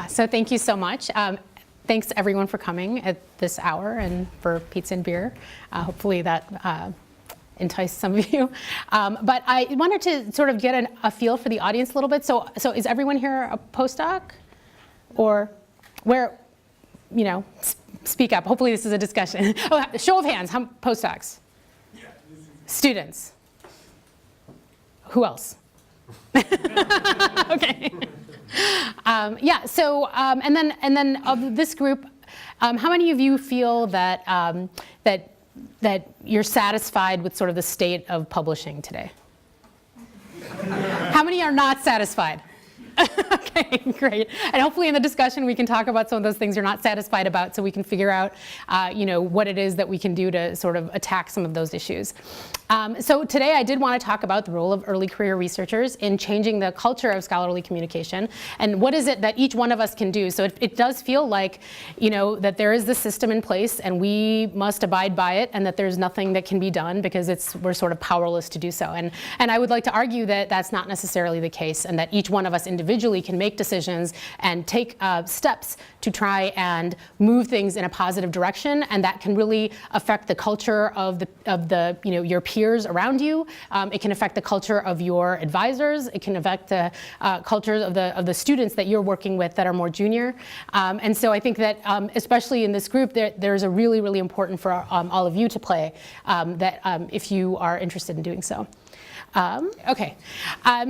So thank you so much. Thanks everyone for coming at this hour and for pizza and beer. Hopefully that enticed some of you. But I wanted to sort of get a feel for the audience a little bit. So is everyone here a postdoc? Or where, speak up. Hopefully this is a discussion. Oh, show of hands, how postdocs? Yeah. Students. Who else? Okay. Yeah. So and then of this group, how many of you feel that that you're satisfied with sort of the state of publishing today? How many are not satisfied? Okay, great. And hopefully in the discussion we can talk about some of those things you're not satisfied about, so we can figure out, what it is that we can do to sort of attack some of those issues. So today I did want to talk about the role of early career researchers in changing the culture of scholarly communication, and what is it that each one of us can do. So it does feel like, that there is this system in place and we must abide by it, and that there's nothing that can be done because we're sort of powerless to do so. And I would like to argue that that's not necessarily the case, and that each one of us individually can make decisions and take steps to try and move things in a positive direction, and that can really affect the culture of your peers around you. It can affect the culture of your advisors. It can affect the cultures of the students that you're working with that are more junior. And so I think that especially in this group, there's a really, really important for all of you to play if you are interested in doing so. Okay,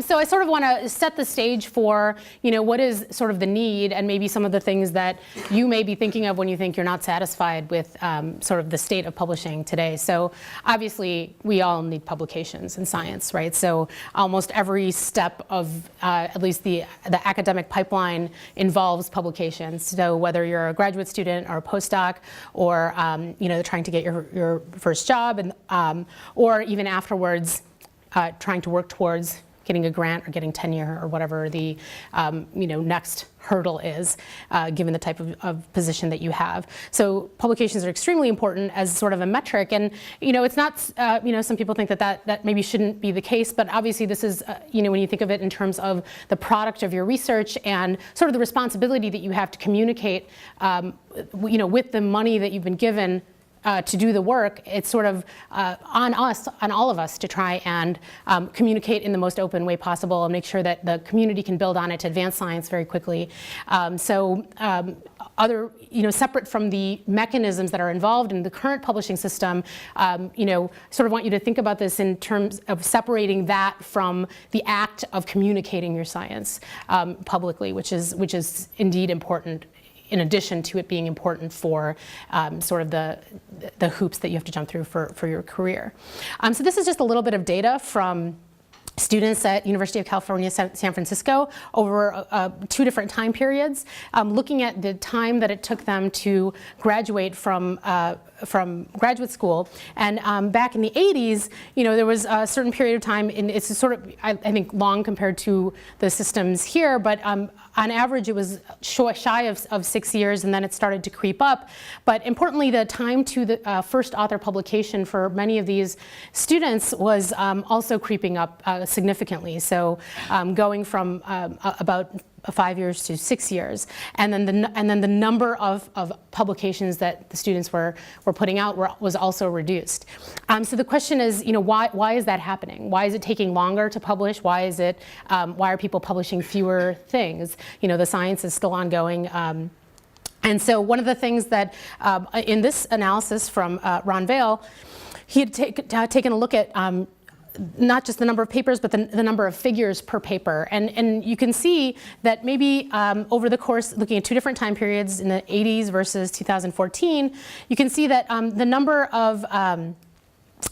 so I sort of want to set the stage for, what is sort of the need and maybe some of the things that you may be thinking of when you think you're not satisfied with sort of the state of publishing today. So obviously we all need publications in science, right? So almost every step of at least the academic pipeline involves publications. So whether you're a graduate student or a postdoc, or trying to get your first job, and or even afterwards, trying to work towards getting a grant or getting tenure or whatever the next hurdle is, given the type of position that you have. So publications are extremely important as sort of a metric, and it's not some people think that maybe shouldn't be the case, but obviously this is when you think of it in terms of the product of your research and sort of the responsibility that you have to communicate with the money that you've been given to do the work. It's sort of on all of us to try and communicate in the most open way possible and make sure that the community can build on it to advance science very quickly. Separate from the mechanisms that are involved in the current publishing system, sort of want you to think about this in terms of separating that from the act of communicating your science publicly, which is indeed important, in addition to it being important for sort of the hoops that you have to jump through for your career. So this is just a little bit of data from students at University of California, San Francisco over 2 different time periods, looking at the time that it took them to graduate from graduate school. And back in the 80s, there was a certain period of time, and it's sort of, I think, long compared to the systems here, but on average it was shy of 6 years, and then it started to creep up. But importantly, the time to the first author publication for many of these students was also creeping up significantly. So going from about 5 years to 6 years, and then the number of publications that the students were putting out was also reduced. So the question is, why is that happening? Why is it taking longer to publish? Why are people publishing fewer things? The science is still ongoing. And so one of the things that in this analysis from Ron Vale, he had taken a look at not just the number of papers, but the number of figures per paper. And you can see that maybe over the course, looking at 2 different time periods in the 80s versus 2014, you can see that the number of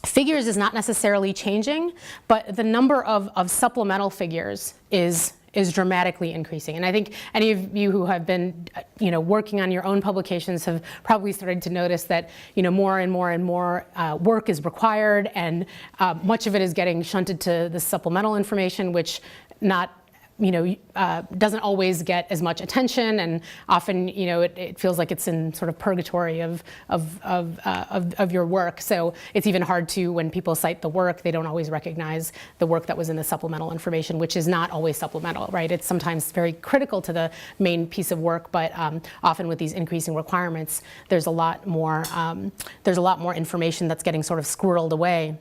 figures is not necessarily changing, but the number of supplemental figures is dramatically increasing. And I think any of you who have been working on your own publications have probably started to notice that more and more and more work is required, and much of it is getting shunted to the supplemental information, which not doesn't always get as much attention, and often, it feels like it's in sort of purgatory of your work. So it's even hard to, when people cite the work, they don't always recognize the work that was in the supplemental information, which is not always supplemental, right? It's sometimes very critical to the main piece of work, but often with these increasing requirements, there's a lot more information that's getting sort of squirreled away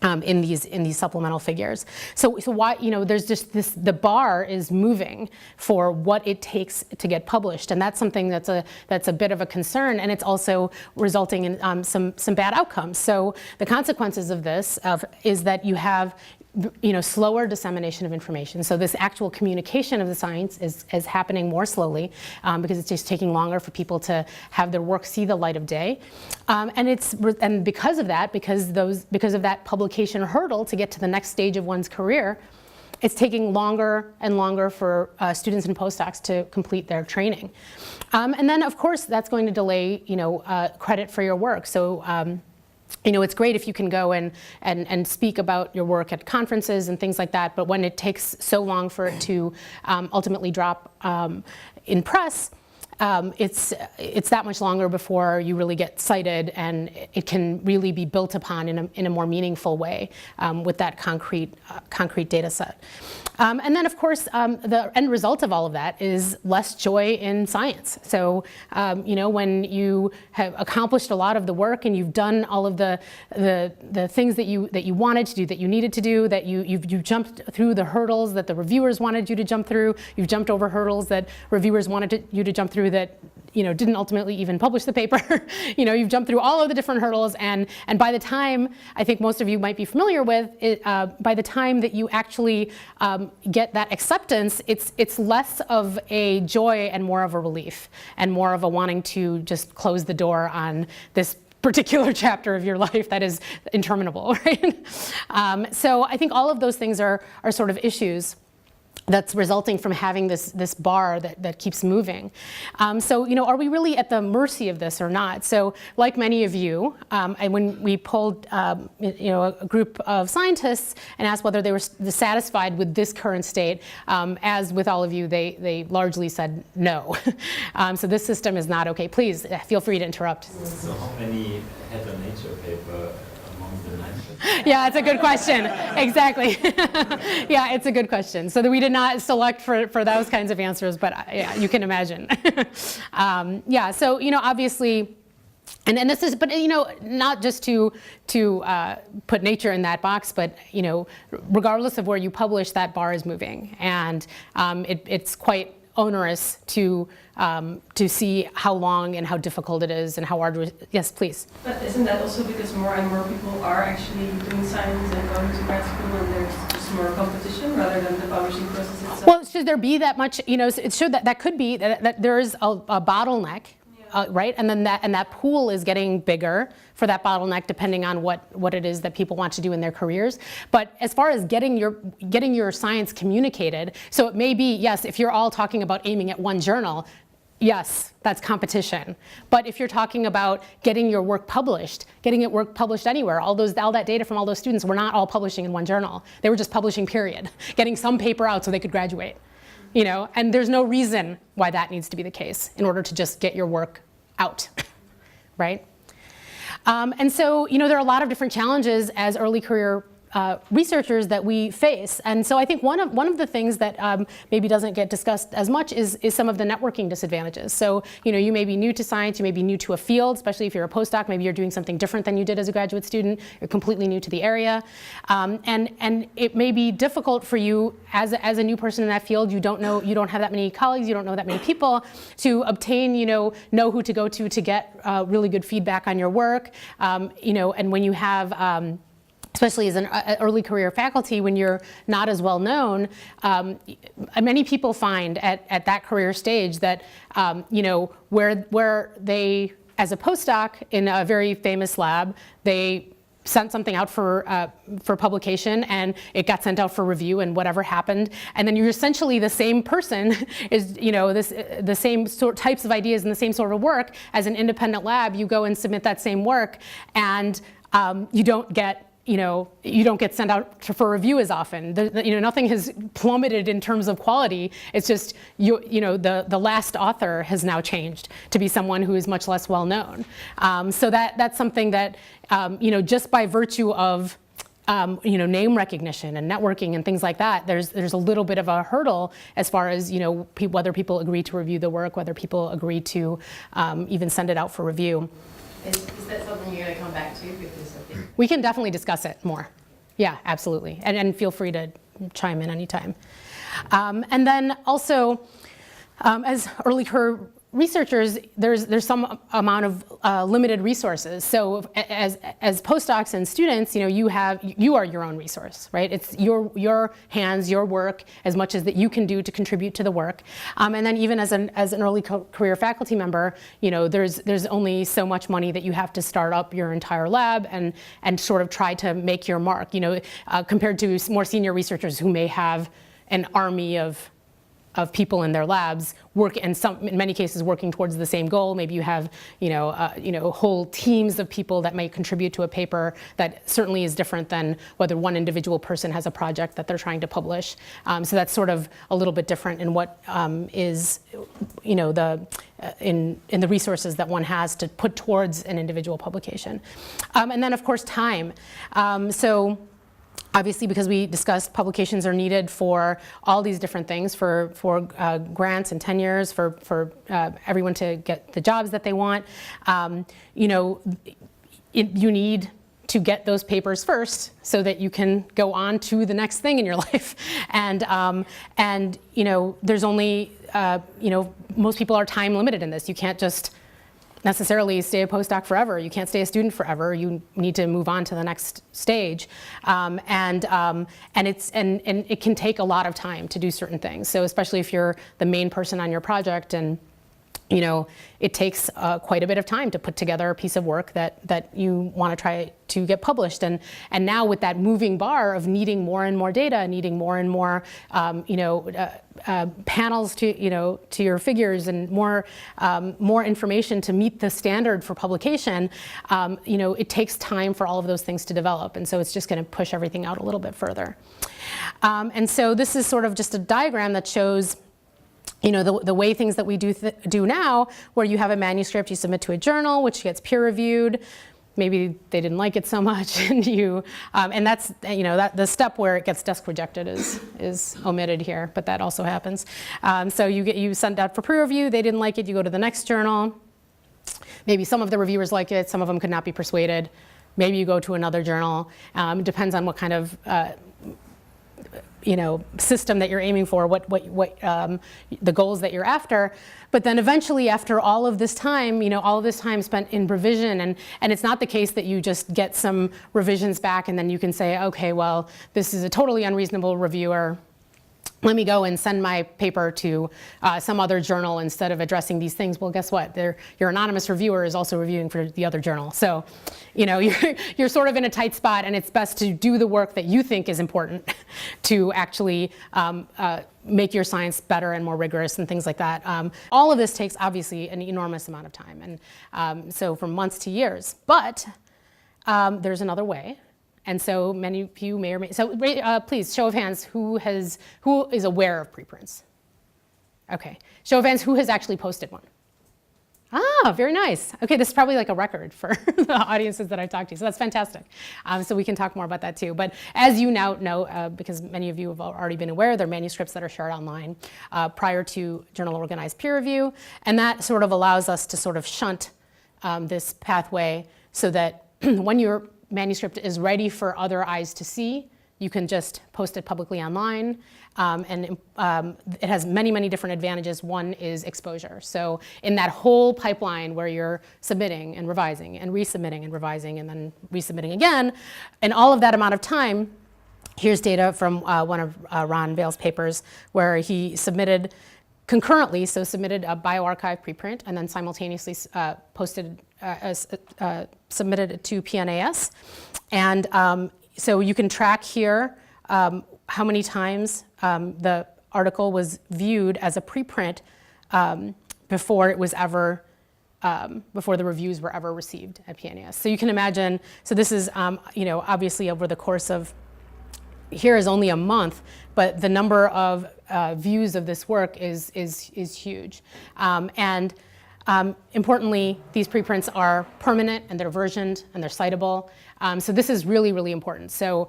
in these supplemental figures. So why, there's just this, the bar is moving for what it takes to get published, and that's something that's a bit of a concern, and it's also resulting in some bad outcomes. So the consequences of this is that you have slower dissemination of information. So this actual communication of the science is happening more slowly because it's just taking longer for people to have their work see the light of day. And because of that, because of that publication hurdle to get to the next stage of one's career, it's taking longer and longer for students and postdocs to complete their training. And then, of course, that's going to delay credit for your work. So it's great if you can go and speak about your work at conferences and things like that, but when it takes so long for it to ultimately drop in press, it's that much longer before you really get cited, and it can really be built upon in a more meaningful way with that concrete data set. And then, of course, the end result of all of that is less joy in science. So, when you have accomplished a lot of the work and you've done all of the things that you wanted to do, that you needed to do, that you've jumped through the hurdles that the reviewers wanted you to jump through, you've jumped over hurdles that reviewers wanted you to jump through that didn't ultimately even publish the paper. You've jumped through all of the different hurdles, and by the time, I think most of you might be familiar with it, by the time that you actually get that acceptance, it's less of a joy and more of a relief, and more of a wanting to just close the door on this particular chapter of your life that is interminable, right? So I think all of those things are sort of issues that's resulting from having this bar that keeps moving. So, are we really at the mercy of this or not? So, like many of you, and when we polled, a group of scientists and asked whether they were satisfied with this current state, as with all of you, they largely said no. So this system is not okay. Please feel free to interrupt. So how many had a Nature paper? Yeah, it's a good question. Exactly. Yeah, it's a good question. So that we did not select for those kinds of answers, but yeah, you can imagine. Yeah, so obviously, and this is, but not just to put Nature in that box, but regardless of where you publish, that bar is moving, and it's quite onerous to see how long and how difficult it is and how arduous. Yes, please. But isn't that also because more and more people are actually doing science and going to grad school, and there's just more competition rather than the publishing process itself? Well, should there be that much? It should that could be that there is a bottleneck. Right, and then that pool is getting bigger for that bottleneck, depending on what it is that people want to do in their careers. But as far as getting your science communicated, so it may be, yes, if you're all talking about aiming at one journal, yes, that's competition. But if you're talking about getting your work published, getting it work published anywhere, all that data from all those students were not all publishing in one journal. They were just publishing, period, getting some paper out so they could graduate. And there's no reason why that needs to be the case in order to just get your work out, right? And so, there are a lot of different challenges as early career researchers that we face. And so I think one of the things that maybe doesn't get discussed as much is some of the networking disadvantages. So, you may be new to science, you may be new to a field, especially if you're a postdoc, maybe you're doing something different than you did as a graduate student, you're completely new to the area. And it may be difficult for you as a new person in that field, you don't have that many colleagues, you don't know that many people, to obtain, know who to go to get really good feedback on your work. And when you have, especially as an early career faculty, when you're not as well known, many people find at that career stage that, where they, as a postdoc in a very famous lab, they sent something out for publication, and it got sent out for review, and whatever happened, and then you're essentially the same person, is the same types of ideas and the same sort of work as an independent lab. You go and submit that same work, and you don't get you don't get sent out for review as often. Nothing has plummeted in terms of quality. It's just, the last author has now changed to be someone who is much less well known. So that's something that, just by virtue of name recognition and networking and things like that, there's a little bit of a hurdle as far as whether people agree to review the work, whether people agree to even send it out for review. Is that something you're going to come back to? Because I think We can definitely discuss it more. Yeah, absolutely. And feel free to chime in anytime. And then also, as early career researchers, there's some amount of limited resources. So as postdocs and students, you are your own resource, right? It's your hands, your work, as much as that you can do to contribute to the work. And then even as an early career faculty member, there's only so much money that you have to start up your entire lab and sort of try to make your mark. Compared to more senior researchers who may have an army of people in their labs in many cases working towards the same goal. Maybe you have whole teams of people that may contribute to a paper. That certainly is different than whether one individual person has a project that they're trying to publish. So that's sort of a little bit different in what is in the resources that one has to put towards an individual publication. And then of course time. Obviously, because we discussed publications are needed for all these different things, for grants and tenures, for everyone to get the jobs that they want. You need to get those papers first so that you can go on to the next thing in your life. And there's only, most people are time limited in this. You can't just necessarily stay a postdoc forever. You can't stay a student forever. You need to move on to the next stage, and it can take a lot of time to do certain things. So especially if you're the main person on your project, and it takes quite a bit of time to put together a piece of work that you want to try to get published. And now with that moving bar of needing more and more data, needing more and more panels to your figures, and more information to meet the standard for publication, it takes time for all of those things to develop. And so it's just going to push everything out a little bit further. And so this is sort of just a diagram that shows the way things that we do now, where you have a manuscript, you submit to a journal, which gets peer reviewed. Maybe they didn't like it so much, and that's that the step where it gets desk rejected is omitted here, but that also happens. So you send out for peer review, they didn't like it, you go to the next journal. Maybe some of the reviewers like it, some of them could not be persuaded. Maybe you go to another journal. It depends on what kind of system that you're aiming for, what the goals that you're after. But then eventually, after all of this time, all of this time spent in revision, and it's not the case that you just get some revisions back and then you can say, okay, well, this is a totally unreasonable reviewer. Let me go and send my paper to some other journal instead of addressing these things. Well, guess what? Your anonymous reviewer is also reviewing for the other journal. So, you're sort of in a tight spot, and it's best to do the work that you think is important to actually make your science better and more rigorous and things like that. All of this takes, obviously, an enormous amount of time, and so from months to years. But there's another way. And so many of you may or may, so please, show of hands, who is aware of preprints? Okay, show of hands, who has actually posted one? Ah, very nice. Okay, this is probably like a record for the audiences that I've talked to, so that's fantastic. So we can talk more about that too. But as you now know, because many of you have already been aware, there are manuscripts that are shared online prior to journal organized peer review, and that sort of allows us to sort of shunt this pathway so that when your manuscript is ready for other eyes to see, you can just post it publicly online. And it has many, many different advantages. One is exposure. So in that whole pipeline where you're submitting and revising and resubmitting and revising and then resubmitting again, and all of that amount of time, here's data from one of Ron Vale's papers where he submitted concurrently, so submitted a BioArchive preprint and then simultaneously submitted it to PNAS. And so you can track here how many times the article was viewed as a preprint before it was ever before the reviews were ever received at PNAS. So you can imagine, so this is, obviously over the course of, here is only a month, but the number of views of this work is huge. Importantly, these preprints are permanent and they're versioned and they're citable. So this is really, really important. So,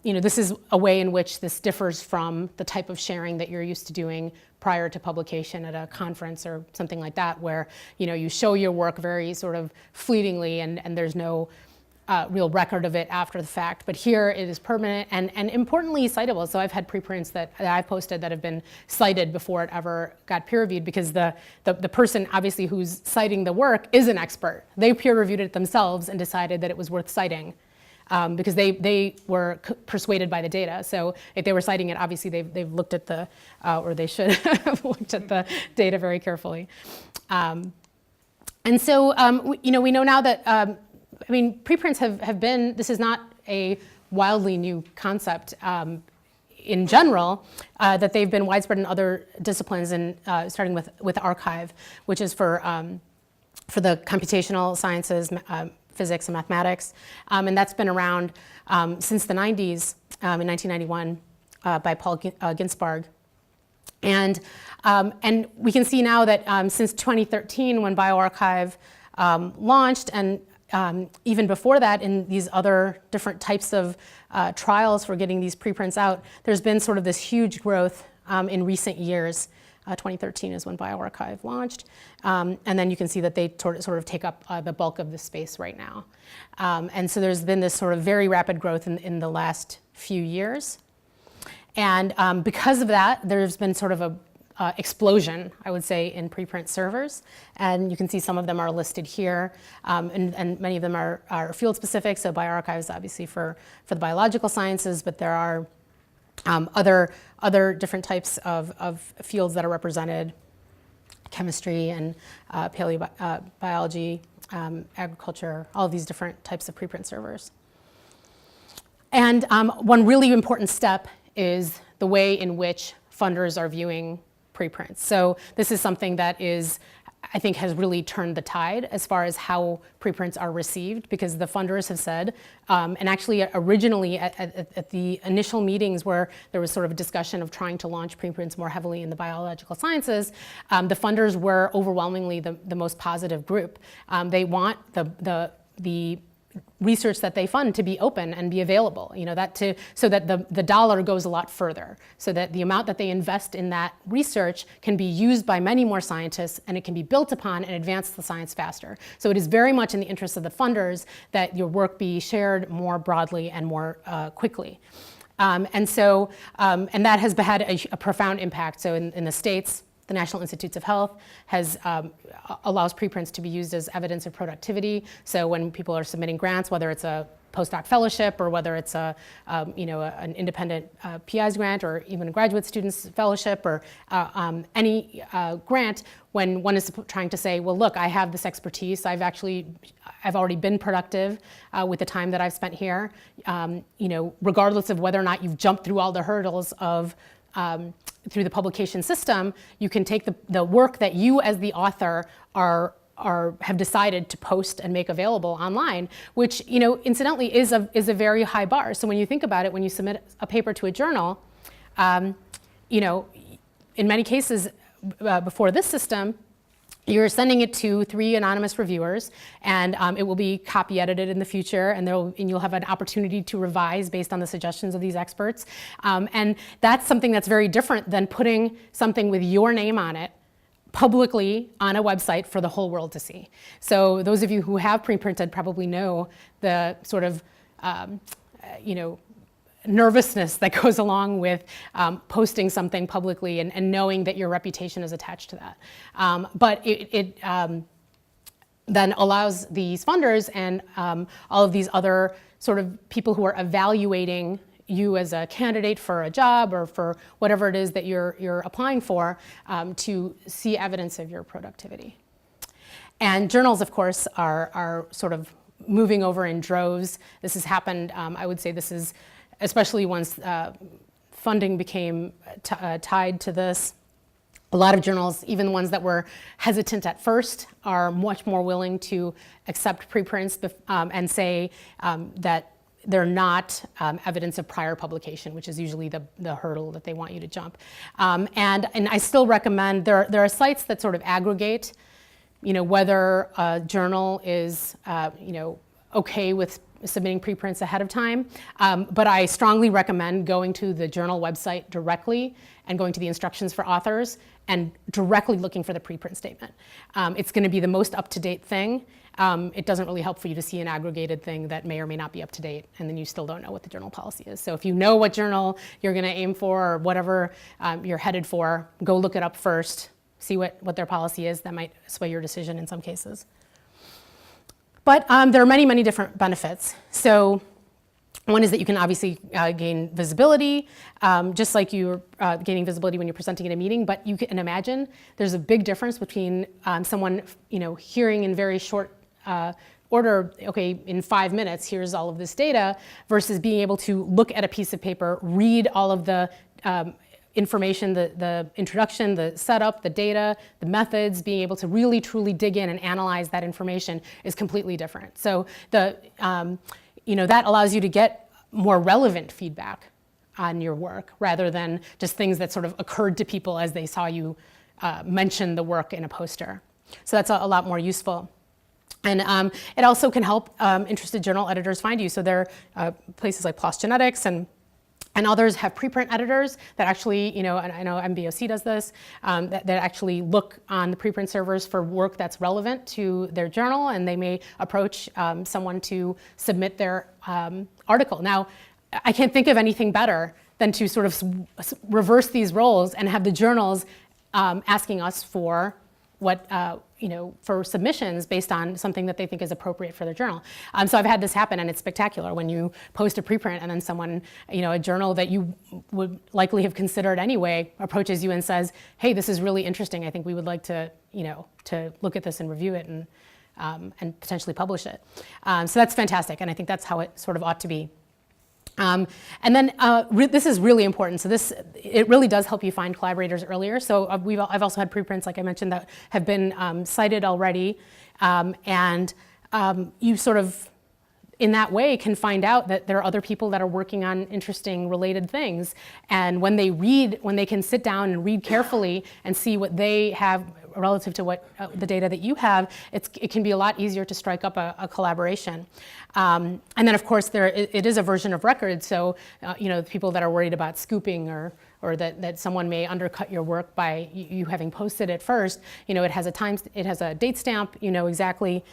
this is a way in which this differs from the type of sharing that you're used to doing prior to publication at a conference or something like that, where, you show your work very sort of fleetingly and there's no real record of it after the fact. But here it is permanent and importantly citable. So I've had preprints that I've posted that have been cited before it ever got peer reviewed, because the person obviously who's citing the work is an expert. They peer reviewed it themselves and decided that it was worth citing because they were persuaded by the data. So if they were citing it, obviously they've looked at the, or they should have looked at the data very carefully. And so, we know now that preprints have been, this is not a wildly new concept in general, that they've been widespread in other disciplines, and starting with Archive, which is for the computational sciences, physics and mathematics. And that's been around since the 90s, in 1991, by Paul Ginsberg. And we can see now that since 2013, when BioArchive launched, and even before that, in these other different types of trials for getting these preprints out, there's been sort of this huge growth in recent years. 2013 is when BioArchive launched. And then you can see that they sort of take up the bulk of the space right now. And so there's been this sort of very rapid growth in the last few years. And because of that, there's been sort of a explosion, I would say, in preprint servers. And you can see some of them are listed here, and many of them are field specific. So BioArchive is obviously for the biological sciences, but there are other different types of fields that are represented: chemistry and paleobiology, agriculture, all of these different types of preprint servers. And one really important step is the way in which funders are viewing preprints. So this is something that I think has really turned the tide as far as how preprints are received, because the funders have said, and actually originally at the initial meetings where there was sort of a discussion of trying to launch preprints more heavily in the biological sciences, the funders were overwhelmingly the most positive group. They want the research that they fund to be open and be available, so that the dollar goes a lot further, so that the amount that they invest in that research can be used by many more scientists, and it can be built upon and advance the science faster. So it is very much in the interest of the funders that your work be shared more broadly and more quickly. And that has had a profound impact. So in the States, the National Institutes of Health allows preprints to be used as evidence of productivity. So when people are submitting grants, whether it's a postdoc fellowship or whether it's an independent PI's grant or even a graduate student's fellowship or any grant, when one is trying to say, well, look, I have this expertise. I've already been productive with the time that I've spent here. Regardless of whether or not you've jumped through all the hurdles of through the publication system, you can take the work that you as the author have decided to post and make available online, which incidentally is a very high bar. So when you think about it, when you submit a paper to a journal, in many cases before this system, you're sending it to 3 anonymous reviewers, and it will be copy edited in the future, and you'll have an opportunity to revise based on the suggestions of these experts. And that's something that's very different than putting something with your name on it publicly on a website for the whole world to see. So those of you who have preprinted probably know the sort of nervousness that goes along with posting something publicly and knowing that your reputation is attached to that. But it then allows these funders and all of these other sort of people who are evaluating you as a candidate for a job or for whatever it is that you're applying for to see evidence of your productivity. And journals, of course, are sort of moving over in droves. This has happened, I would say this is especially once funding became tied to this. A lot of journals, even the ones that were hesitant at first, are much more willing to accept preprints and say that they're not evidence of prior publication, which is usually the hurdle that they want you to jump. And I still recommend, there are sites that sort of aggregate, whether a journal is, okay with submitting preprints ahead of time. But I strongly recommend going to the journal website directly and going to the instructions for authors and directly looking for the preprint statement. It's going to be the most up-to-date thing. It doesn't really help for you to see an aggregated thing that may or may not be up to date, and then you still don't know what the journal policy is. So if you know what journal you're going to aim for or whatever you're headed for, go look it up first, see what their policy is. That might sway your decision in some cases. But there are many, many different benefits. So one is that you can obviously gain visibility, just like you're gaining visibility when you're presenting at a meeting. But you can imagine there's a big difference between someone, hearing in very short order, okay, in 5 minutes, here's all of this data, versus being able to look at a piece of paper, read all of the information, the introduction, the setup, the data, the methods, being able to really truly dig in and analyze that information is completely different. So that allows you to get more relevant feedback on your work rather than just things that sort of occurred to people as they saw you mention the work in a poster. So that's a lot more useful. And it also can help interested journal editors find you. So there are places like PLOS Genetics and others have preprint editors that actually, and I know MBOC does this, that actually look on the preprint servers for work that's relevant to their journal, and they may approach someone to submit their article. Now, I can't think of anything better than to sort of reverse these roles and have the journals asking us for for submissions based on something that they think is appropriate for their journal. So I've had this happen, and it's spectacular when you post a preprint and then someone, a journal that you would likely have considered anyway, approaches you and says, hey, this is really interesting. I think we would like to, to look at this and review it and potentially publish it. So that's fantastic, and I think that's how it sort of ought to be. And then this is really important. So it really does help you find collaborators earlier. So I've also had preprints, like I mentioned, that have been cited already. And you sort of, in that way, can find out that there are other people that are working on interesting related things. And when they can sit down and read carefully and see what they have relative to what the data that you have, it can be a lot easier to strike up a collaboration. And then, of course, it is a version of record. So, people that are worried about scooping or that someone may undercut your work by you having posted it first, it has a date stamp. You know exactly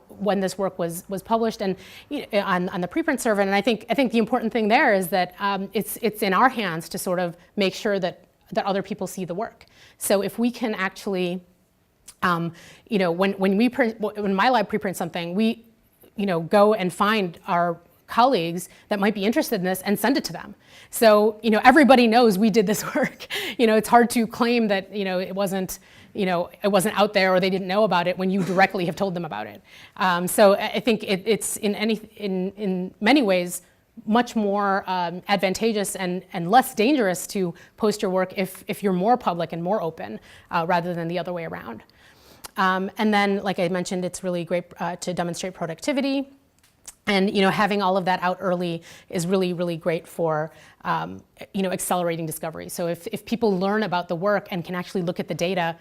when this work was published, and on the preprint server. And I think the important thing there is that it's in our hands to sort of make sure that other people see the work. So if we can actually, when my lab preprints something, we, go and find our colleagues that might be interested in this and send it to them. So, everybody knows we did this work. It's hard to claim that, it wasn't out there or they didn't know about it when you directly have told them about it. So I think it's in many ways much more advantageous and less dangerous to post your work if you're more public and more open rather than the other way around. And then, like I mentioned, it's really great to demonstrate productivity. And having all of that out early is really, really great for accelerating discovery. So if people learn about the work and can actually look at the data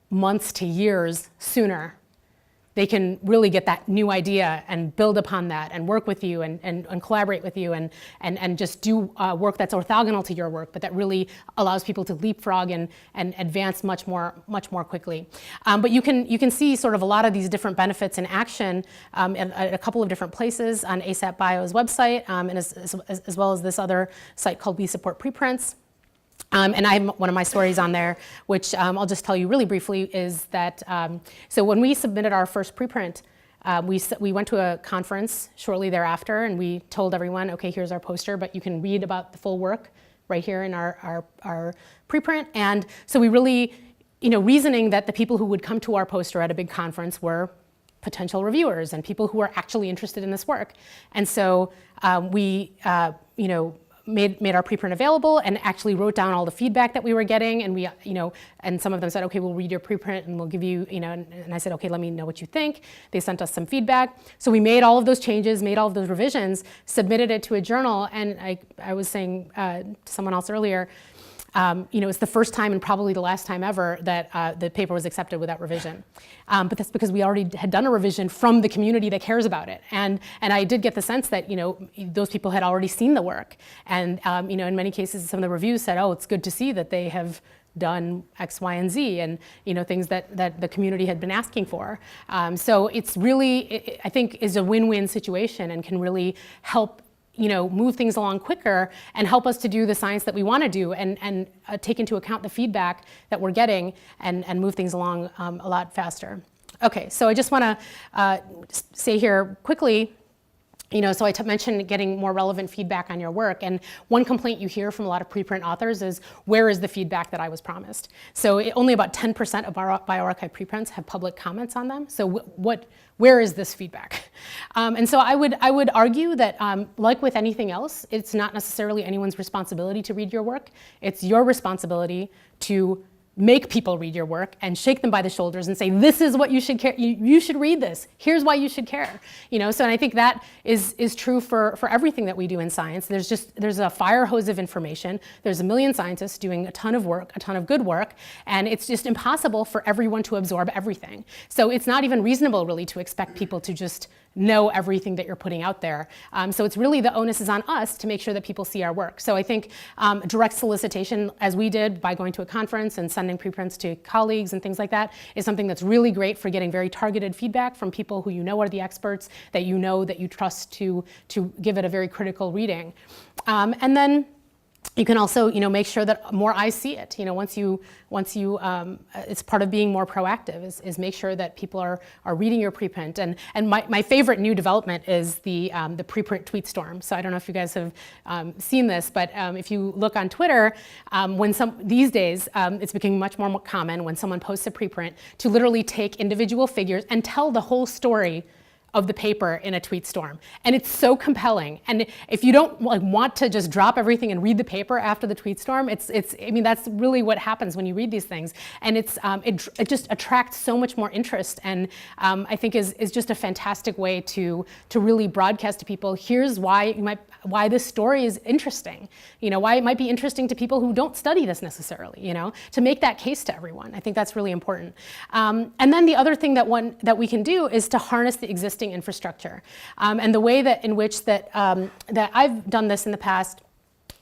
months to years sooner, they can really get that new idea and build upon that and work with you and collaborate with you and just do work that's orthogonal to your work, but that really allows people to leapfrog and advance much more quickly. But you can see sort of a lot of these different benefits in action at a couple of different places on ASAP Bio's website, and as well as this other site called We Support Preprints. And I have one of my stories on there, which I'll just tell you really briefly, is that, so when we submitted our first preprint, we went to a conference shortly thereafter, and we told everyone, okay, here's our poster, but you can read about the full work right here in our preprint. And so we really, reasoning that the people who would come to our poster at a big conference were potential reviewers and people who are actually interested in this work. And so we, made our preprint available and actually wrote down all the feedback that we were getting, and we, and some of them said, okay, we'll read your preprint and we'll give you, and I said, okay, let me know what you think. They sent us some feedback. So we made all of those changes, made all of those revisions, submitted it to a journal, and I was saying to someone else earlier, it's the first time and probably the last time ever that the paper was accepted without revision. But that's because we already had done a revision from the community that cares about it. And I did get the sense that, those people had already seen the work. And, in many cases, some of the reviews said, oh, it's good to see that they have done X, Y, and Z, and things that the community had been asking for. So it's really, I think, is a win-win situation and can really help move things along quicker and help us to do the science that we want to do and take into account the feedback that we're getting and move things along a lot faster. Okay, so I just want to say here quickly, so I mentioned getting more relevant feedback on your work, and one complaint you hear from a lot of preprint authors is, where is the feedback that I was promised? So only about 10% of BioArchive preprints have public comments on them. So where is this feedback? And so I would argue that, like with anything else, it's not necessarily anyone's responsibility to read your work. It's your responsibility to make people read your work and shake them by the shoulders and say, this is what you should care, you should read this, here's why you should care. So and I think that is true for everything that we do in science. There's a fire hose of information. There's a million scientists doing a ton of work, a ton of good work, and it's just impossible for everyone to absorb everything. So it's not even reasonable really to expect people to just know everything that you're putting out there. So it's really, the onus is on us to make sure that people see our work. So I think direct solicitation, as we did by going to a conference and sending preprints to colleagues and things like that, is something that's really great for getting very targeted feedback from people who are the experts, that that you trust to give it a very critical reading. And then you can also, make sure that more eyes see it. Once you, it's part of being more proactive is make sure that people are reading your preprint. And my favorite new development is the preprint tweet storm. So I don't know if you guys have seen this, but if you look on Twitter, these days it's becoming much more common when someone posts a preprint to literally take individual figures and tell the whole story of the paper in a tweet storm. And it's so compelling. And if you don't want to just drop everything and read the paper after the tweet storm, that's really what happens when you read these things. And it just attracts so much more interest, and I think is just a fantastic way to really broadcast to people, here's why this story is interesting. Why it might be interesting to people who don't study this necessarily, to make that case to everyone. I think that's really important. And then the other thing that we can do is to harness the existing infrastructure. And the way in which that I've done this in the past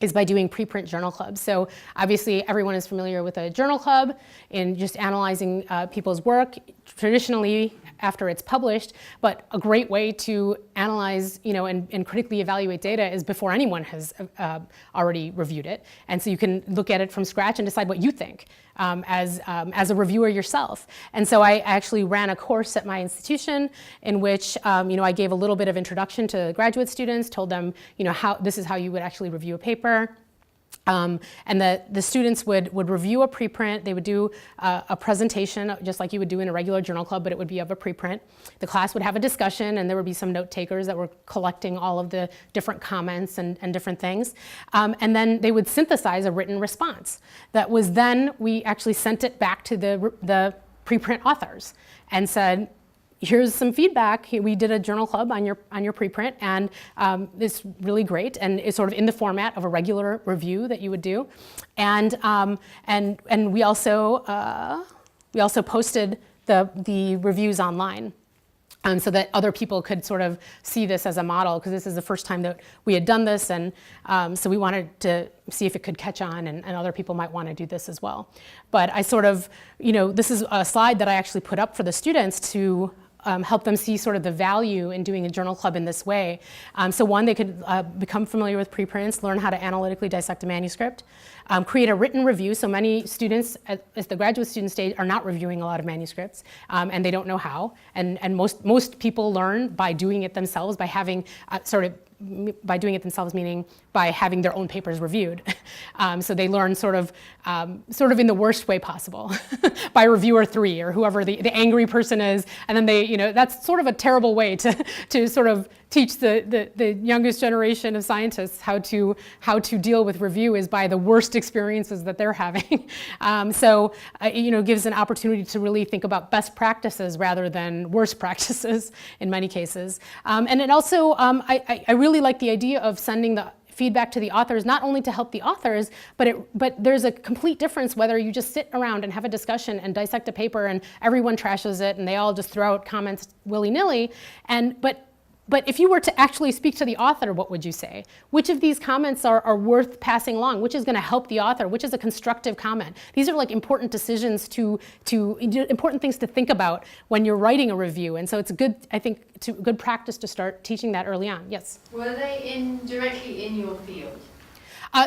is by doing preprint journal clubs. So obviously everyone is familiar with a journal club in just analyzing people's work traditionally after it's published, but a great way to analyze, and critically evaluate data is before anyone has already reviewed it. And so you can look at it from scratch and decide what you think as a reviewer yourself. And so I actually ran a course at my institution in which, I gave a little bit of introduction to graduate students, told them, this is how you would actually review a paper. And the students would review a preprint. They would do a presentation, just like you would do in a regular journal club, but it would be of a preprint. The class would have a discussion, and there would be some note takers that were collecting all of the different comments and different things. And then they would synthesize a written response. That was then, we actually sent it back to the preprint authors and said, here's some feedback. We did a journal club on your preprint, and it's really great, and it's sort of in the format of a regular review that you would do, and we also posted the reviews online. So that other people could sort of see this as a model, because this is the first time that we had done this, and so we wanted to see if it could catch on, and other people might want to do this as well. But I sort of, this is a slide that I actually put up for the students to help them see sort of the value in doing a journal club in this way. So one, they could become familiar with preprints, learn how to analytically dissect a manuscript, create a written review. So many students at the graduate student stage are not reviewing a lot of manuscripts, and they don't know how. And most people learn by doing it themselves, by having by doing it themselves, meaning by having their own papers reviewed. So they learn sort of in the worst way possible by reviewer 3 or whoever the angry person is, and then they, that's sort of a terrible way to sort of teach the youngest generation of scientists how to deal with review is by the worst experiences that they're having. So gives an opportunity to really think about best practices rather than worst practices in many cases. And it also, I really like the idea of sending the feedback to the authors, not only to help the authors, but there's a complete difference whether you just sit around and have a discussion and dissect a paper and everyone trashes it and they all just throw out comments willy-nilly. But if you were to actually speak to the author, what would you say? Which of these comments are worth passing along? Which is going to help the author? Which is a constructive comment? These are like important decisions important things to think about when you're writing a review. And so it's good, I think, good practice to start teaching that early on. Yes? Were they directly in your field?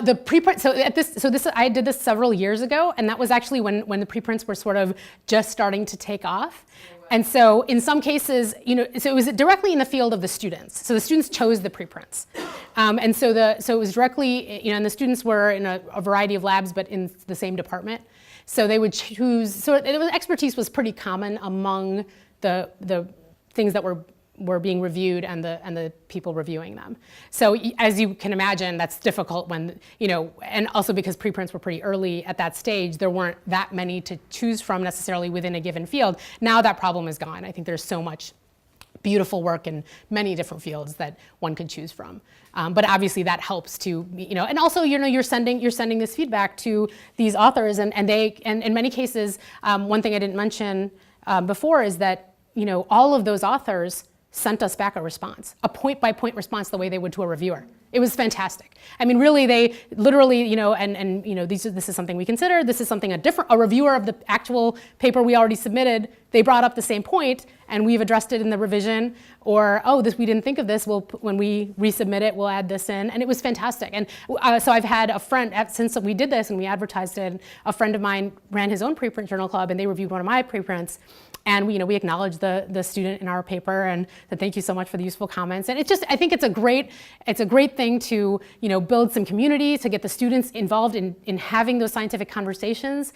The preprint, I did this several years ago, and that was actually when the preprints were sort of just starting to take off. And so in some cases, so it was directly in the field of the students. So the students chose the preprints. And so it was directly, and the students were in a variety of labs, but in the same department. So they would choose, expertise was pretty common among the things that were being reviewed and the people reviewing them. So as you can imagine, that's difficult when, and also because preprints were pretty early at that stage, there weren't that many to choose from necessarily within a given field. Now that problem is gone. I think there's so much beautiful work in many different fields that one could choose from. But obviously that helps to, and also, you're sending this feedback to these authors and in many cases, one thing I didn't mention before is that, all of those authors sent us back a response, a point-by-point response the way they would to a reviewer. It was fantastic. I mean, really, they literally, this is something we consider, this is something a reviewer of the actual paper we already submitted, they brought up the same point, and we've addressed it in the revision, or, we didn't think of this, when we resubmit it, we'll add this in, and it was fantastic. And so I've had a friend, since we did this and we advertised it, a friend of mine ran his own preprint journal club, and they reviewed one of my preprints. And we acknowledged the student in our paper and said, thank you so much for the useful comments. And I think it's a great thing to build some community, to get the students involved in having those scientific conversations,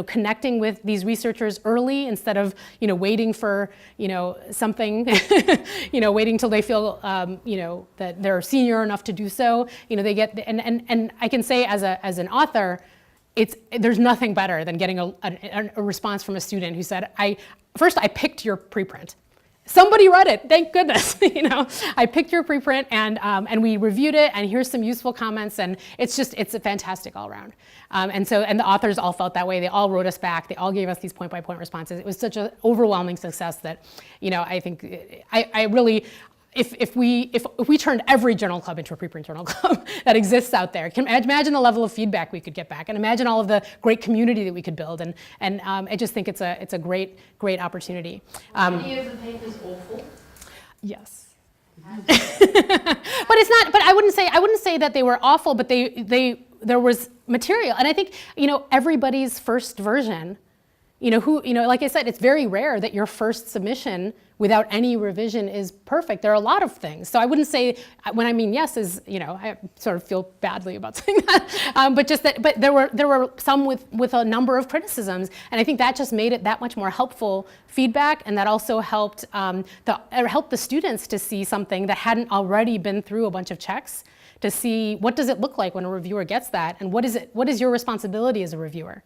connecting with these researchers early instead of waiting for something, waiting till they feel that they're senior enough to do so. They get and I can say as an author, there's nothing better than getting a response from a student who said, first I picked your preprint. Somebody read it, thank goodness. I picked your preprint and we reviewed it, and here's some useful comments, and it's a fantastic all around. And the authors all felt that way. They all wrote us back. They all gave us these point-by-point responses. It was such an overwhelming success that, I think I really. If we turned every journal club into a preprint journal club that exists out there, imagine the level of feedback we could get back, and imagine all of the great community that we could build. And I just think it's a great opportunity. Any of the papers awful? Yes. But it's not. But I wouldn't say that they were awful. But there was material, and I think everybody's first version. Like I said, it's very rare that your first submission without any revision is perfect. There are a lot of things. So I wouldn't say, when I mean yes is, I sort of feel badly about saying that. But there were some with a number of criticisms. And I think that just made it that much more helpful feedback. And that also helped the students to see something that hadn't already been through a bunch of checks, to see what does it look like when a reviewer gets that, and what is your responsibility as a reviewer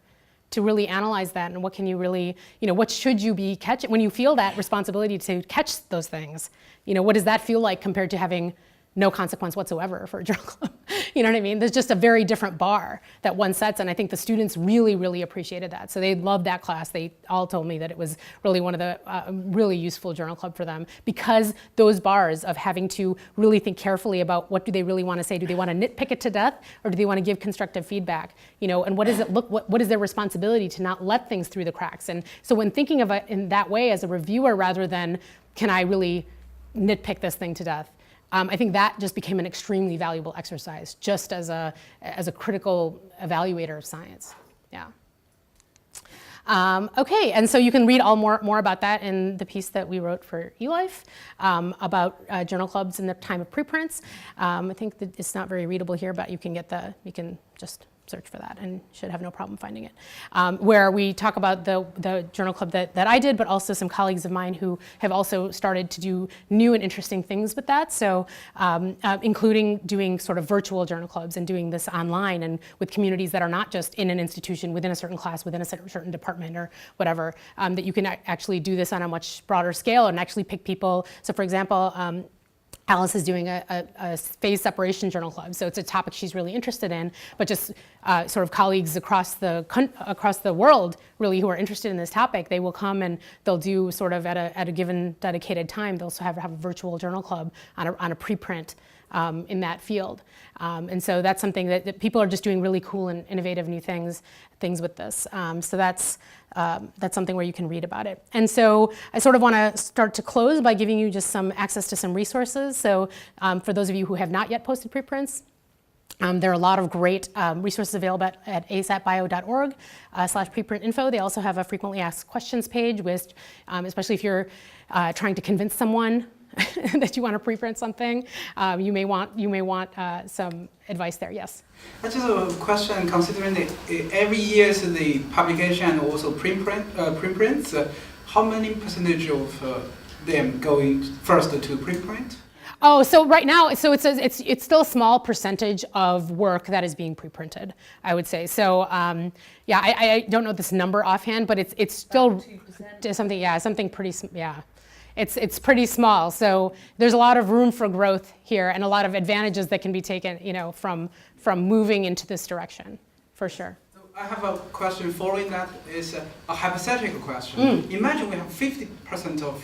to really analyze that, and what can you really, what should you be catching when you feel that responsibility to catch those things? What does that feel like compared to having no consequence whatsoever for a journal club? You know what I mean? There's just a very different bar that one sets, and I think the students really, really appreciated that. So they loved that class. They all told me that it was really one of the really useful journal club for them, because those bars of having to really think carefully about what do they really want to say. Do they want to nitpick it to death, or do they want to give constructive feedback? And what is their responsibility to not let things through the cracks? And so when thinking of it in that way as a reviewer, rather than can I really nitpick this thing to death, I think that just became an extremely valuable exercise, just as a critical evaluator of science. Yeah. Okay, and so you can read more about that in the piece that we wrote for eLife about journal clubs in the time of preprints. I think that it's not very readable here, but you can just search for that and should have no problem finding it. Where we talk about the journal club that I did, but also some colleagues of mine who have also started to do new and interesting things with that. So including doing sort of virtual journal clubs and doing this online and with communities that are not just in an institution, within a certain class, within a certain department or whatever, that you can actually do this on a much broader scale and actually pick people. So for example, Alice is doing a phase separation journal club, so it's a topic she's really interested in, but just sort of colleagues across the world really who are interested in this topic, they will come and they'll do sort of at a given dedicated time, they'll also have a virtual journal club on a preprint in that field. And so that's something that people are just doing really cool and innovative new things with this. So that's something where you can read about it. And so I sort of want to start to close by giving you just some access to some resources. So for those of you who have not yet posted preprints, there are a lot of great resources available at asapbio.org/preprintinfo. They also have a frequently asked questions page, which, especially if you're trying to convince someone that you want to preprint something, you may want some advice there. Yes. That's just a question. Considering every year the publication and also preprints, how many percentage of them going first to preprint? Oh, so right now, so it's still a small percentage of work that is being preprinted, I would say. So yeah, I don't know this number offhand, but it's still something pretty It's pretty small, so there's a lot of room for growth here and a lot of advantages that can be taken, from moving into this direction, for sure. So I have a question following that. Is a hypothetical question. Imagine we have 50% of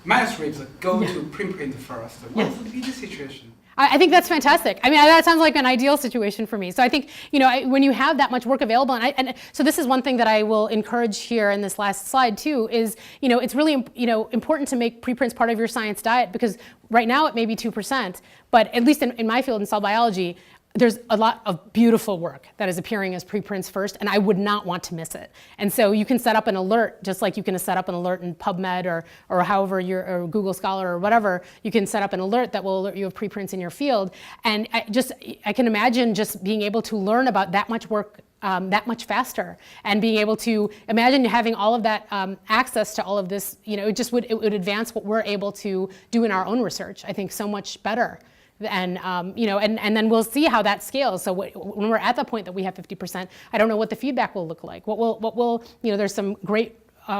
manuscripts go to preprint first. What would be the situation? I think that's fantastic. I mean, that sounds like an ideal situation for me. So I think, when you have that much work available, and so this is one thing that I will encourage here in this last slide too, is, it's really, important to make preprints part of your science diet, because right now it may be 2%, but at least in my field in cell biology, there's a lot of beautiful work that is appearing as preprints first, and I would not want to miss it. And so you can set up an alert, just like you can set up an alert in PubMed or however or Google Scholar or whatever, you can set up an alert that will alert you of preprints in your field. And I can imagine just being able to learn about that much work that much faster, and being able to imagine having all of that access to all of this, it would advance what we're able to do in our own research, I think, so much better. And and then we'll see how that scales. So when we're at the point that we have 50%, I don't know what the feedback will look like. What will there's some great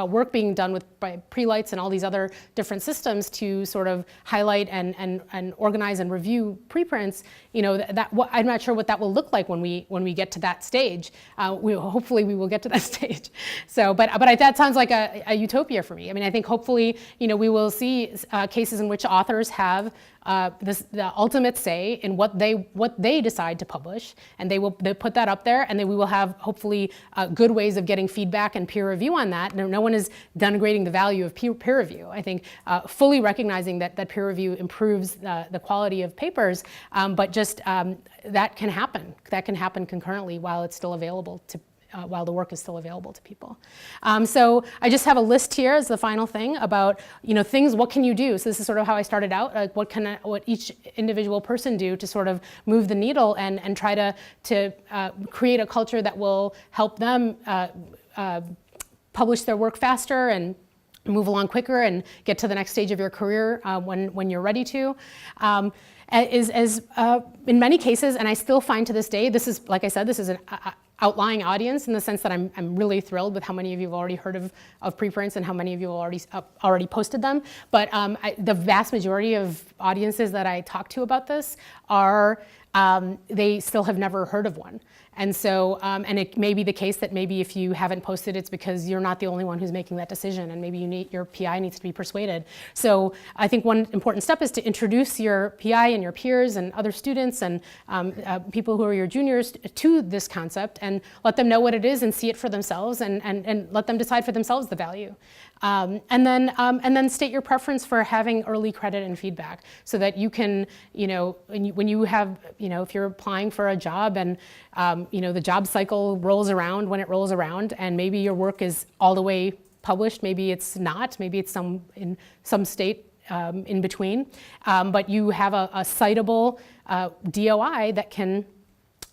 work being done by Prelights and all these other different systems to sort of highlight and organize and review preprints. I'm not sure what that will look like when we get to that stage. Hopefully we will get to that stage. So, but that sounds like a utopia for me. I mean, I think hopefully we will see cases in which authors have the ultimate say in what they decide to publish, and they put that up there, and then we will have hopefully good ways of getting feedback and peer review on that. No one is denigrating the value of peer review. I think fully recognizing that peer review improves the quality of papers, but just that can happen. That can happen concurrently while it's still available to. While the work is still available to people. So I just have a list here as the final thing about things. What can you do? So this is sort of how I started out. Like what each individual person do to sort of move the needle and try to create a culture that will help them publish their work faster and move along quicker and get to the next stage of your career when you're ready to. In many cases, and I still find to this day, this is, like I said, this is an outlying audience in the sense that I'm really thrilled with how many of you have already heard of preprints and how many of you have already posted them. But the vast majority of audiences that I talk to about this are they still have never heard of one. And so, and it may be the case that maybe if you haven't posted, it's because you're not the only one who's making that decision, and maybe your PI needs to be persuaded. So I think one important step is to introduce your PI and your peers and other students and people who are your juniors to this concept, and let them know what it is and see it for themselves, and let them decide for themselves the value. And then state your preference for having early credit and feedback, so that you can, when you have, if you're applying for a job and the job cycle rolls around when it rolls around, and maybe your work is all the way published, maybe it's not, maybe it's in some state in between, but you have a citable DOI that can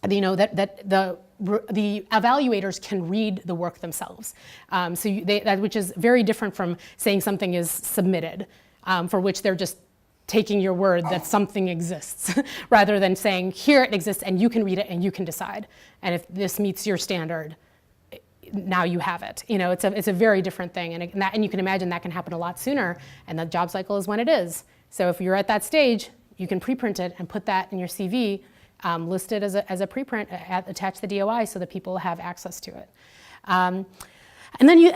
the evaluators can read the work themselves. Which is very different from saying something is submitted, for which they're just taking your word that something exists, rather than saying, here it exists and you can read it and you can decide. And if this meets your standard, now you have it. It's a very different thing. And you can imagine that can happen a lot sooner, and the job cycle is when it is. So if you're at that stage, you can preprint it and put that in your CV, list it as a preprint, attach the DOI so that people have access to it. And then you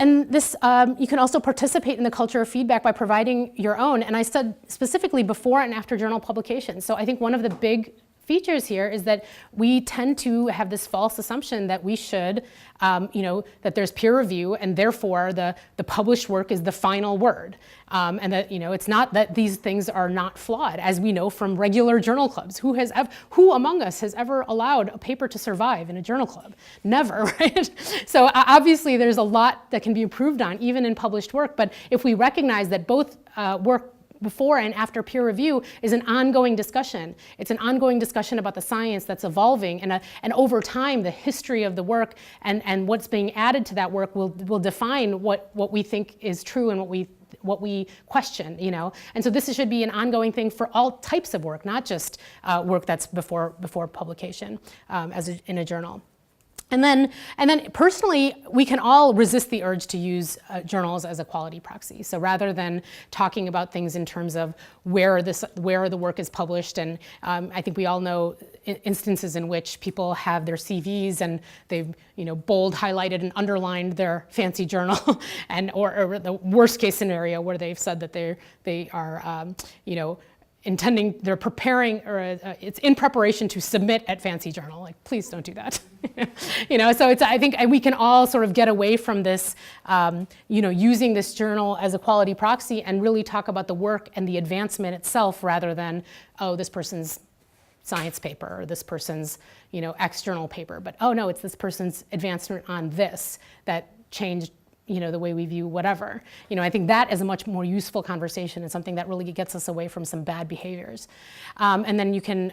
can also participate in the culture of feedback by providing your own. And I said specifically before and after journal publication. So I think one of the big features here is that we tend to have this false assumption that we should, that there's peer review and therefore the published work is the final word. And that, it's not that these things are not flawed, as we know from regular journal clubs. Who among us has ever allowed a paper to survive in a journal club? Never, right? So obviously there's a lot that can be improved on, even in published work. But if we recognize that both work before and after peer review is an ongoing discussion. It's an ongoing discussion about the science that's evolving, and over time the history of the work and what's being added to that work will define what we think is true and what we question, And so this should be an ongoing thing for all types of work, not just work that's before publication in a journal. And then personally, we can all resist the urge to use journals as a quality proxy. So rather than talking about things in terms of where the work is published, and I think we all know instances in which people have their CVs and they've bold highlighted and underlined their fancy journal, or the worst case scenario where they've said that they are they're preparing, or it's in preparation to submit at Fancy Journal. Like, please don't do that. So I think we can all sort of get away from this, using this journal as a quality proxy and really talk about the work and the advancement itself, rather than, this person's science paper or this person's, external paper. But, no, it's this person's advancement on this that changed the way we view whatever. I think that is a much more useful conversation and something that really gets us away from some bad behaviors. And then you can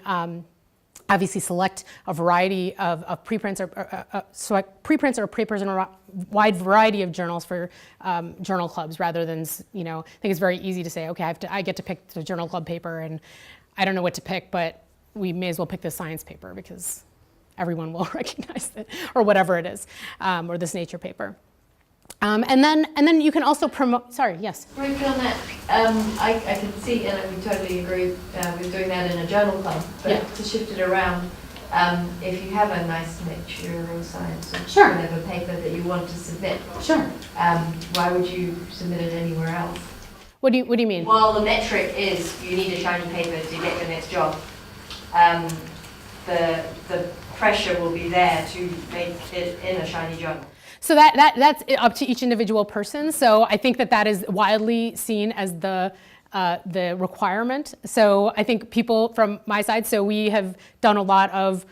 obviously select a variety of preprints or papers in a wide variety of journals for journal clubs, rather than, I think it's very easy to say, okay, I get to pick the journal club paper and I don't know what to pick, but we may as well pick this science paper because everyone will recognize it, or whatever it is, or this Nature paper. And then you can also promote. Sorry, yes. Briefly on that, I can see, and we totally agree with doing that in a journal club. But to shift it around, if you have a nice Nature or Science or whatever paper that you want to submit, why would you submit it anywhere else? What do you mean? Well, the metric is you need a shiny paper to get your next job. The pressure will be there to make it in a shiny journal. So that's up to each individual person. So I think that is widely seen as the requirement. So I think people from my side, so we have done a lot of,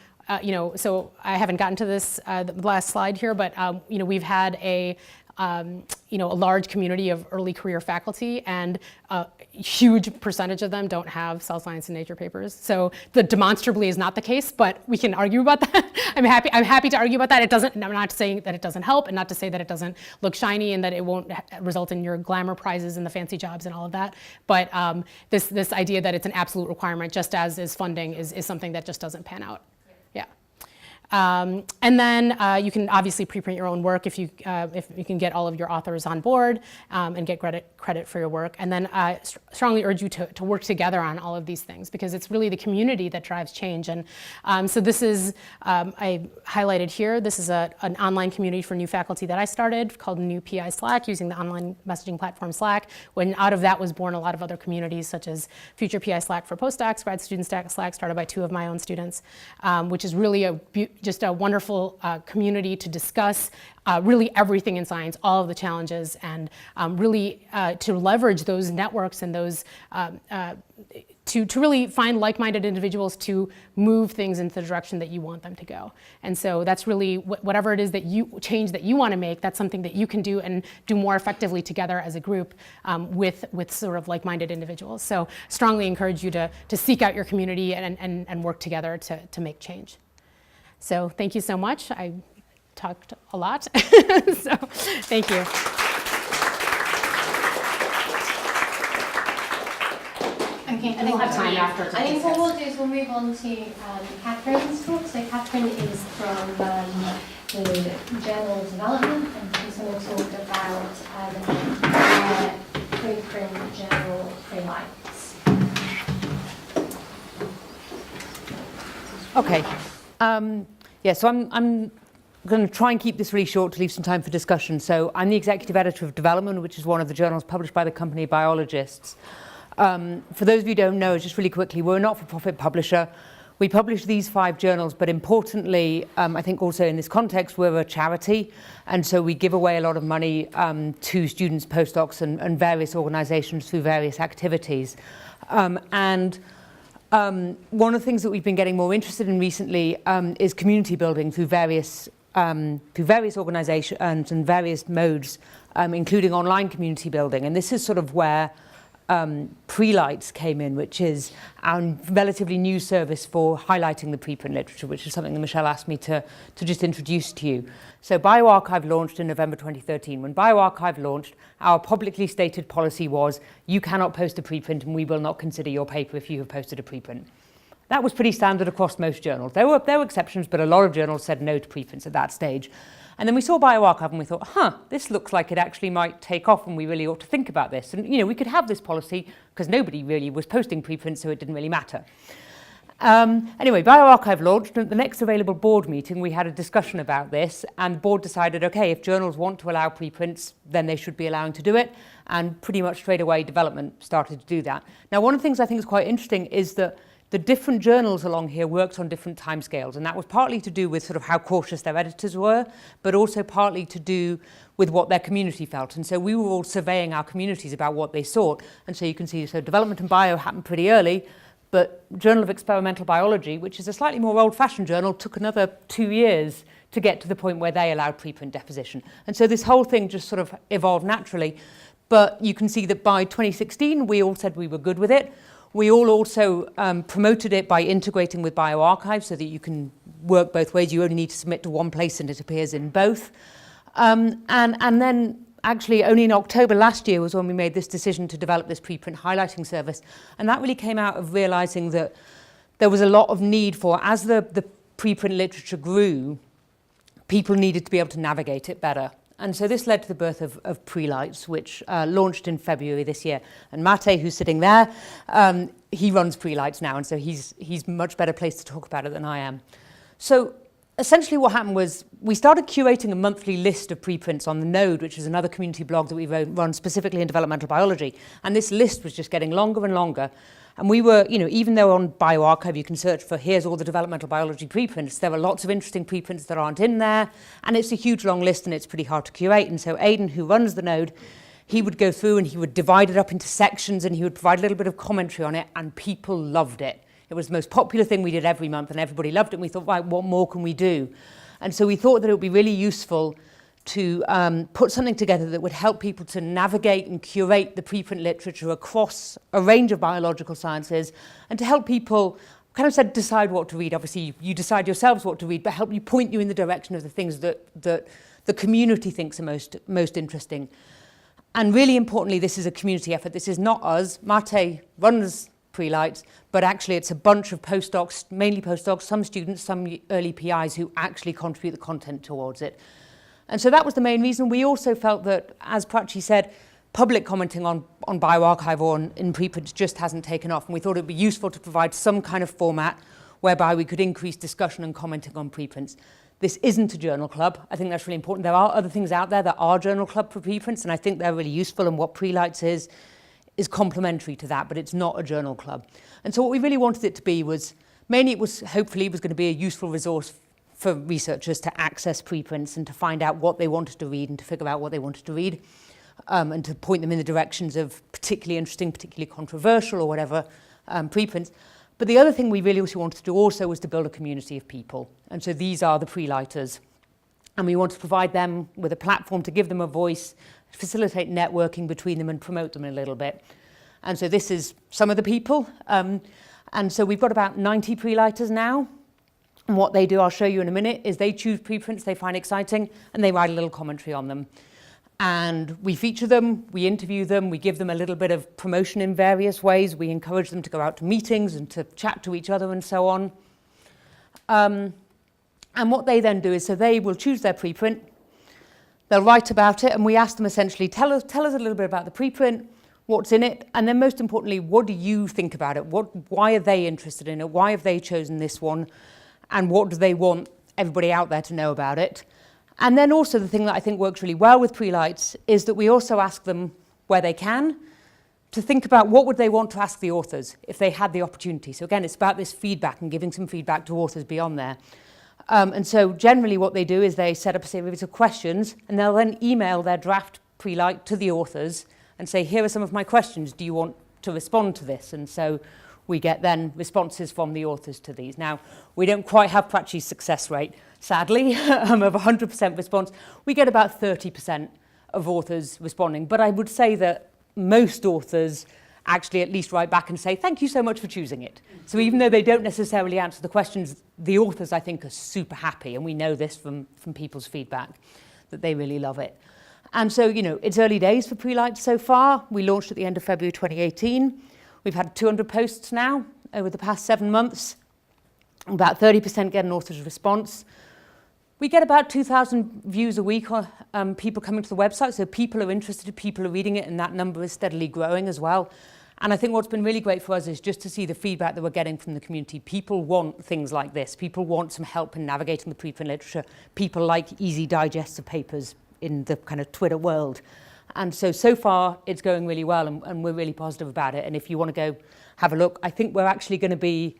so I haven't gotten to this the last slide here, but we've had a large community of early career faculty, and a huge percentage of them don't have cell science and Nature papers. So demonstrably is not the case, but we can argue about that. I'm happy to argue about that. I'm not saying that it doesn't help, and not to say that it doesn't look shiny and that it won't result in your glamour prizes and the fancy jobs and all of that. But this idea that it's an absolute requirement, just as is funding, is something that just doesn't pan out. And then you can obviously preprint your own work if you can get all of your authors on board and get credit for your work. And then I strongly urge you to work together on all of these things, because it's really the community that drives change. And so this is, I highlighted here, this is an online community for new faculty that I started called New PI Slack, using the online messaging platform Slack. When out of that was born a lot of other communities, such as Future PI Slack for postdocs, Grad Student Slack, started by 2 of my own students, which is really just a wonderful community to discuss really everything in science, all of the challenges, and really to leverage those networks and those to really find like-minded individuals to move things into the direction that you want them to go. And so that's really whatever it is that change that you want to make, that's something that you can do and do more effectively together as a group with sort of like-minded individuals. So strongly encourage you to seek out your community and work together to make change. So thank you so much. I talked a lot, so thank you. Okay, And we'll have time after to I think discuss. what we'll do is we'll move on to Catherine's talk. So Catherine is from the Journal Development, and she's going to talk about the preprint journal Prelights. Okay. Yeah, so I'm going to try and keep this really short to leave some time for discussion. So I'm the executive editor of Development, which is one of the journals published by the company Biologists. For those of you who don't know, just really quickly, we're a not-for-profit publisher. We publish these 5 journals, but importantly, I think also in this context, we're a charity. And so we give away a lot of money to students, postdocs, and various organizations through various activities. One of the things that we've been getting more interested in recently is community building through various organizations and various modes, including online community building. And this is sort of where Prelights came in, which is our relatively new service for highlighting the preprint literature, which is something that Michelle asked me to just introduce to you. So BioArchive launched in November 2013. When BioArchive launched, our publicly stated policy was, you cannot post a preprint and we will not consider your paper if you have posted a preprint. That was pretty standard across most journals. There were exceptions, but a lot of journals said no to preprints at that stage. And then we saw BioArchive and we thought, this looks like it actually might take off and we really ought to think about this. And, we could have this policy because nobody really was posting preprints, so it didn't really matter. Anyway, BioArchive launched, and at the next available board meeting, we had a discussion about this, and the board decided, okay, if journals want to allow preprints, then they should be allowing to do it, and pretty much straight away, Development started to do that. Now, one of the things I think is quite interesting is that the different journals along here worked on different timescales, and that was partly to do with sort of how cautious their editors were, but also partly to do with what their community felt. And so we were all surveying our communities about what they sought. And so you can see, so Development and Bio happened pretty early, but Journal of Experimental Biology, which is a slightly more old-fashioned journal, took another 2 years to get to the point where they allowed preprint deposition. And so this whole thing just sort of evolved naturally. But you can see that by 2016, we all said we were good with it. We all also promoted it by integrating with BioArchive so that you can work both ways. You only need to submit to one place and it appears in both. And then actually only in October last year was when we made this decision to develop this preprint highlighting service. And that really came out of realizing that there was a lot of need for, as the preprint literature grew, people needed to be able to navigate it better. And so this led to the birth of Prelights, which launched in February this year. And Mate, who's sitting there, he runs Prelights now, and so he's much better placed to talk about it than I am. So essentially what happened was we started curating a monthly list of preprints on the Node, which is another community blog that we run specifically in developmental biology. And this list was just getting longer and longer. And we were, even though on BioArchive you can search for here's all the developmental biology preprints, there are lots of interesting preprints that aren't in there, and it's a huge long list and it's pretty hard to curate. And so Aidan, who runs the Node, he would go through and he would divide it up into sections and he would provide a little bit of commentary on it, and people loved it. It was the most popular thing we did every month and everybody loved it, and we thought, right, what more can we do? And so we thought that it would be really useful to put something together that would help people to navigate and curate the preprint literature across a range of biological sciences, and to help people kind of decide what to read. Obviously, you decide yourselves what to read, but help you point you in the direction of the things that the community thinks are most interesting. And really importantly, this is a community effort. This is not us. Mate runs Prelights, but actually it's a bunch of postdocs, mainly postdocs, some students, some early PIs who actually contribute the content towards it. And so that was the main reason. We also felt that, as Prachee said, public commenting on BioArchive or in preprints just hasn't taken off. And we thought it would be useful to provide some kind of format whereby we could increase discussion and commenting on preprints. This isn't a journal club. I think that's really important. There are other things out there that are journal club for preprints, and I think they're really useful. And what Prelights is complementary to that, but it's not a journal club. And so what we really wanted it to be was, mainly it was hopefully was going to be a useful resource for researchers to access preprints and to find out what they wanted to read and to figure out what they wanted to read, and to point them in the directions of particularly interesting, particularly controversial or whatever preprints. But the other thing we really also wanted to do also was to build a community of people. And so these are the Prelighters. And we want to provide them with a platform to give them a voice, facilitate networking between them and promote them a little bit. And so this is some of the people. And so we've got about 90 Prelighters now. And what they do, I'll show you in a minute, is they choose preprints they find exciting and they write a little commentary on them. And we feature them, we interview them, we give them a little bit of promotion in various ways. We encourage them to go out to meetings and to chat to each other and so on. And what they then do is, so they will choose their preprint, they'll write about it, and we ask them essentially, tell us a little bit about the preprint, what's in it, and then most importantly, what do you think about it? Why are they interested in it? Why have they chosen this one? And what do they want everybody out there to know about it? And then also the thing that I think works really well with Prelights is that we also ask them, where they can, to think about what would they want to ask the authors if they had the opportunity. So again, it's about this feedback and giving some feedback to authors beyond there. And so generally what they do is they set up a series of questions and they'll then email their draft Prelight to the authors and say, here are some of my questions, do you want to respond to this? And so we get then responses from the authors to these. Now, we don't quite have Prachee's success rate, sadly, of 100% response. We get about 30% of authors responding, but I would say that most authors actually at least write back and say, thank you so much for choosing it. So even though they don't necessarily answer the questions, the authors, I think, are super happy, and we know this from people's feedback, that they really love it. And so, you know, it's early days for Prelights so far. We launched at the end of February 2018. We've had 200 posts now over the past 7 months. About 30% get an author's response. We get about 2,000 views a week on people coming to the website, so people are interested, people are reading it, and that number is steadily growing as well. And I think what's been really great for us is just to see the feedback that we're getting from the community. People want things like this. People want some help in navigating the preprint literature. People like easy digests of papers in the kind of Twitter world. And so far, it's going really well, and we're really positive about it. And if you want to go have a look, I think we're actually going to be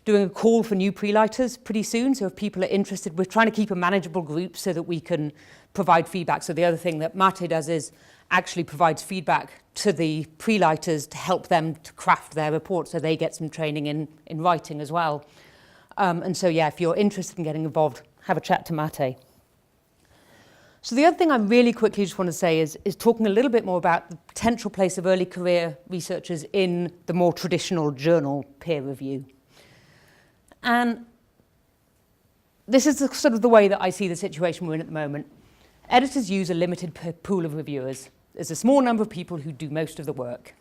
doing a call for new Prelighters pretty soon. So if people are interested, we're trying to keep a manageable group so that we can provide feedback. So the other thing that Mate does is actually provides feedback to the Prelighters to help them to craft their report so they get some training in writing as well. And so, yeah, if you're interested in getting involved, have a chat to Mate. So the other thing I really quickly just want to say is talking a little bit more about the potential place of early career researchers in the more traditional journal peer review. And this is sort of the way that I see the situation we're in at the moment. Editors use a limited pool of reviewers. There's a small number of people who do most of the work.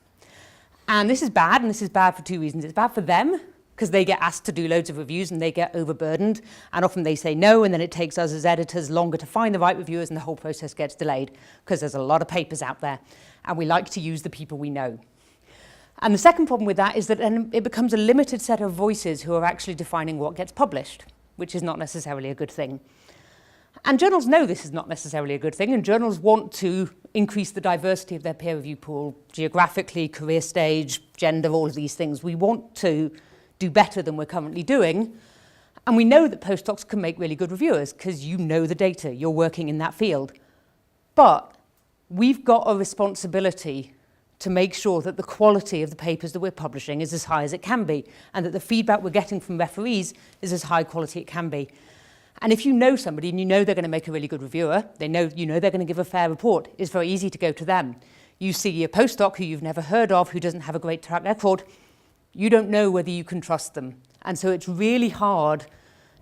And this is bad for two reasons. It's bad for them, because they get asked to do loads of reviews and they get overburdened, and often they say no, and then it takes us as editors longer to find the right reviewers, and the whole process gets delayed because there's a lot of papers out there, and we like to use the people we know. And the second problem with that is that then it becomes a limited set of voices who are actually defining what gets published, which is not necessarily a good thing. And journals know this is not necessarily a good thing, and journals want to increase the diversity of their peer review pool, geographically, career stage, gender, all of these things. We want to do better than we're currently doing. And we know that postdocs can make really good reviewers because you know the data, you're working in that field. But we've got a responsibility to make sure that the quality of the papers that we're publishing is as high as it can be, and that the feedback we're getting from referees is as high quality it can be. And if you know somebody and you know they're going to make a really good reviewer, you know they're going to give a fair report, it's very easy to go to them. You see a postdoc who you've never heard of, who doesn't have a great track record, you don't know whether you can trust them. And so it's really hard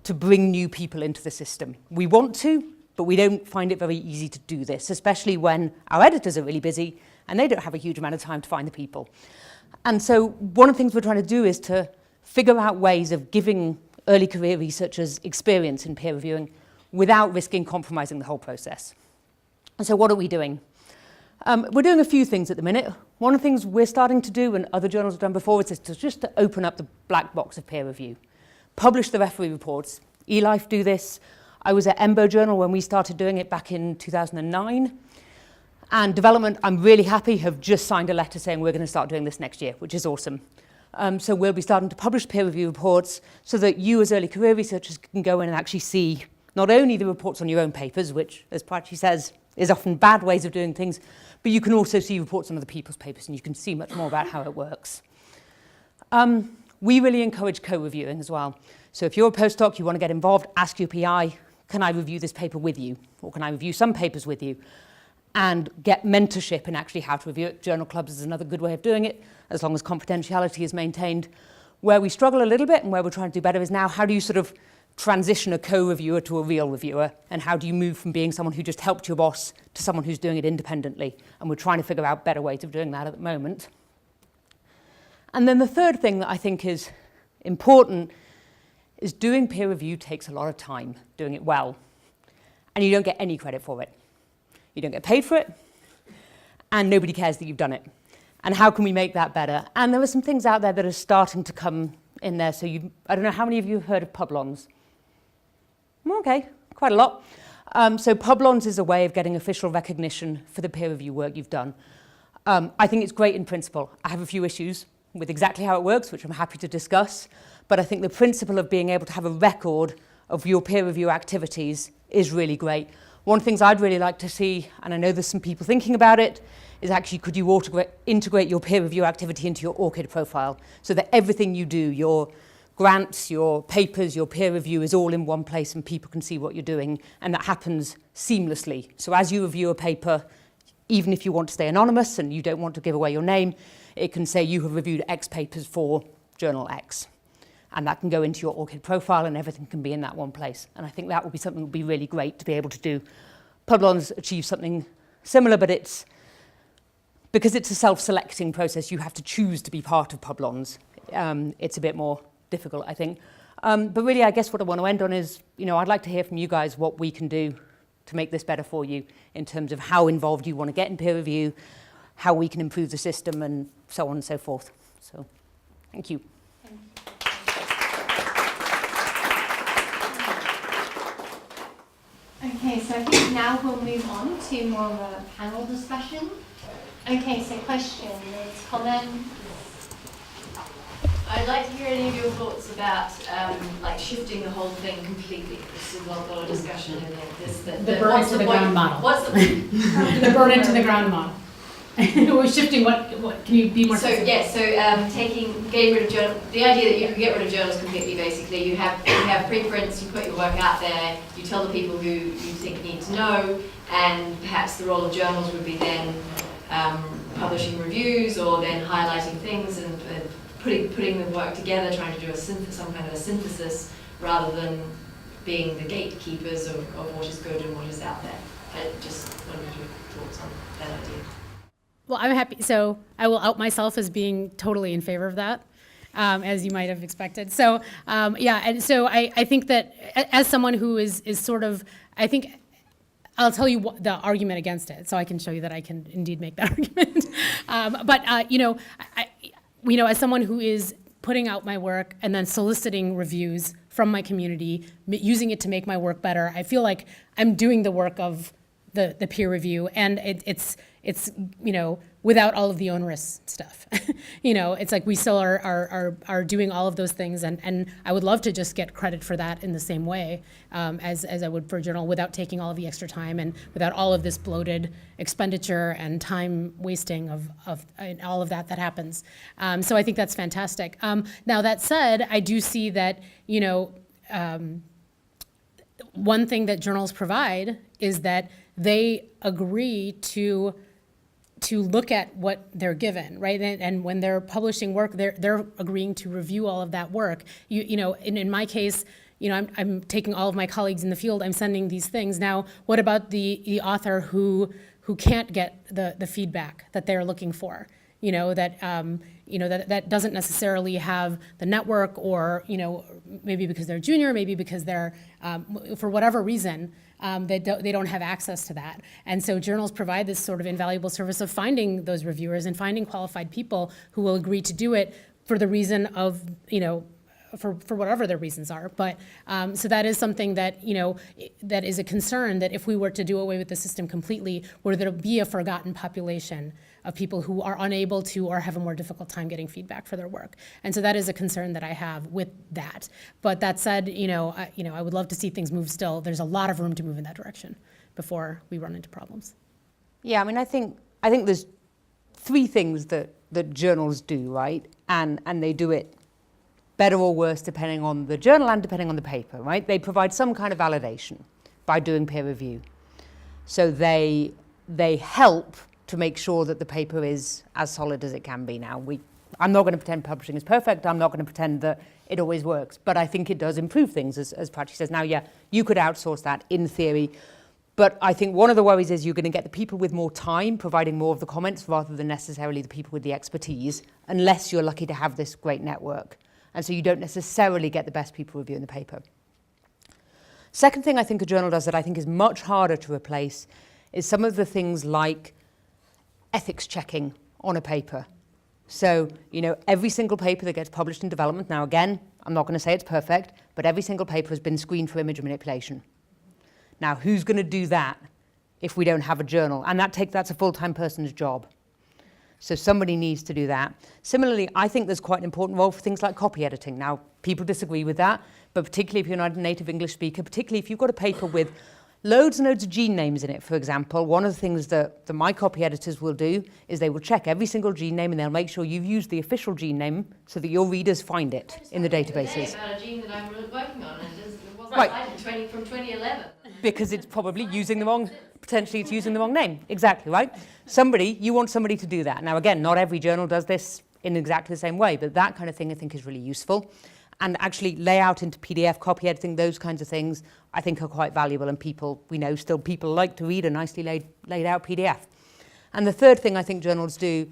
to bring new people into the system. We want to, but we don't find it very easy to do this, especially when our editors are really busy and they don't have a huge amount of time to find the people. And so one of the things we're trying to do is to figure out ways of giving early career researchers experience in peer reviewing without risking compromising the whole process. And so what are we doing? We're doing a few things at the minute. One of the things we're starting to do, and other journals have done before, is to open up the black box of peer review. Publish the referee reports. eLife do this. I was at Embo Journal when we started doing it back in 2009. And Development, I'm really happy, have just signed a letter saying we're going to start doing this next year, which is awesome. So we'll be starting to publish peer review reports so that you as early career researchers can go in and actually see not only the reports on your own papers, which, as Prachee says, is often bad ways of doing things, but you can also see reports on other people's papers and you can see much more about how it works. We really encourage co-reviewing as well. So if you're a postdoc, you want to get involved, ask your PI, can I review this paper with you? Or can I review some papers with you? And get mentorship in actually how to review it. Journal clubs is another good way of doing it, as long as confidentiality is maintained. Where we struggle a little bit and where we're trying to do better is now, how do you sort of transition a co-reviewer to a real reviewer, and how do you move from being someone who just helped your boss to someone who's doing it independently. And we're trying to figure out better ways of doing that at the moment. And then the third thing that I think is important is doing peer review takes a lot of time, doing it well. And you don't get any credit for it. You don't get paid for it, and nobody cares that you've done it. And how can we make that better? And there are some things out there that are starting to come in there. So I don't know, how many of you have heard of Publons? Okay, quite a lot. So Publons is a way of getting official recognition for the peer review work you've done. I think it's great in principle. I have a few issues with exactly how it works, which I'm happy to discuss. But I think the principle of being able to have a record of your peer review activities is really great. One of the things I'd really like to see, and I know there's some people thinking about it, is actually could you integrate your peer review activity into your ORCID profile so that everything you do, your grants, your papers, your peer review is all in one place and people can see what you're doing, and that happens seamlessly. So as you review a paper, even if you want to stay anonymous and you don't want to give away your name, it can say you have reviewed X papers for journal X. And that can go into your ORCID profile and everything can be in that one place. And I think that would be something that would be really great to be able to do. Publons achieve something similar, but because it's a self-selecting process, you have to choose to be part of Publons. It's a bit more difficult, I think. But really, I guess what I want to end on is, I'd like to hear from you guys what we can do to make this better for you in terms of how involved you want to get in peer review, how we can improve the system, and so on and so forth. So, thank you. Okay, so I think now we'll move on to more of a panel discussion. Okay, so questions, comments? I'd like to hear any of your thoughts about like shifting the whole thing completely. This is a lot of discussion in there. The burn into the ground model. What's the The burn into the ground model. We're shifting what? Can you be more specific? Getting rid of journals. The idea that you can get rid of journals completely. Basically, you have preprints. You put your work out there. You tell the people who you think need to know, and perhaps the role of journals would be then publishing reviews or then highlighting things and putting the work together, trying to do some kind of a synthesis rather than being the gatekeepers of what is good and what is out there. I just wanted your thoughts on that idea. Well, I'm happy. So I will out myself as being totally in favor of that, as you might have expected. So and so I think that as someone who is sort of, I think I'll tell you the argument against it, so I can show you that I can indeed make that argument. As someone who is putting out my work and then soliciting reviews from my community, using it to make my work better, I feel like I'm doing the work of the peer review, and it's without all of the onerous stuff. It's like we still are doing all of those things, and I would love to just get credit for that in the same way as I would for a journal, without taking all of the extra time and without all of this bloated expenditure and time wasting of and all of that happens. So I think that's fantastic. Now that said, I do see that one thing that journals provide is that they agree to look at what they're given, right? And when they're publishing work, they're agreeing to review all of that work. In my case, I'm taking all of my colleagues in the field, I'm sending these things. Now, what about the author who can't get the feedback that they're looking for? That doesn't necessarily have the network, or maybe because they're junior, maybe because they're for whatever reason they don't have access to that. And so journals provide this sort of invaluable service of finding those reviewers and finding qualified people who will agree to do it for the reason of for whatever their reasons are. But so that is something that that is a concern, that if we were to do away with the system completely, would there be a forgotten population of people who are unable to or have a more difficult time getting feedback for their work. And so that is a concern that I have with that. But that said, I would love to see things move still. There's a lot of room to move in that direction before we run into problems. Yeah, I think there's three things that journals do, right? And they do it better or worse depending on the journal and depending on the paper, right? They provide some kind of validation by doing peer review. So they help to make sure that the paper is as solid as it can be now. I'm not going to pretend publishing is perfect. I'm not going to pretend that it always works. But I think it does improve things, as Prachee says. Now, yeah, you could outsource that in theory. But I think one of the worries is you're going to get the people with more time providing more of the comments rather than necessarily the people with the expertise, unless you're lucky to have this great network. And so you don't necessarily get the best people reviewing the paper. Second thing I think a journal does that I think is much harder to replace is some of the things like ethics checking on a paper. So, you know, every single paper that gets published in development, now again, I'm not going to say it's perfect, but every single paper has been screened for image manipulation. Now, who's going to do that if we don't have a journal? And that's a full-time person's job. So somebody needs to do that. Similarly, I think there's quite an important role for things like copy editing. Now, people disagree with that, but particularly if you're not a native English speaker, particularly if you've got a paper with loads and loads of gene names in it, for example, one of the things that my copy editors will do is they will check every single gene name and they'll make sure you've used the official gene name so that your readers find it in the databases. About a gene that I'm working on, and it wasn't Right. cited from 2011. Because it's probably potentially it's using the wrong name. Exactly, right? You want somebody to do that. Now, again, not every journal does this in exactly the same way, but that kind of thing I think is really useful. And actually lay out into PDF, copy editing, those kinds of things, I think are quite valuable, and people like to read a nicely laid out PDF. And the third thing I think journals do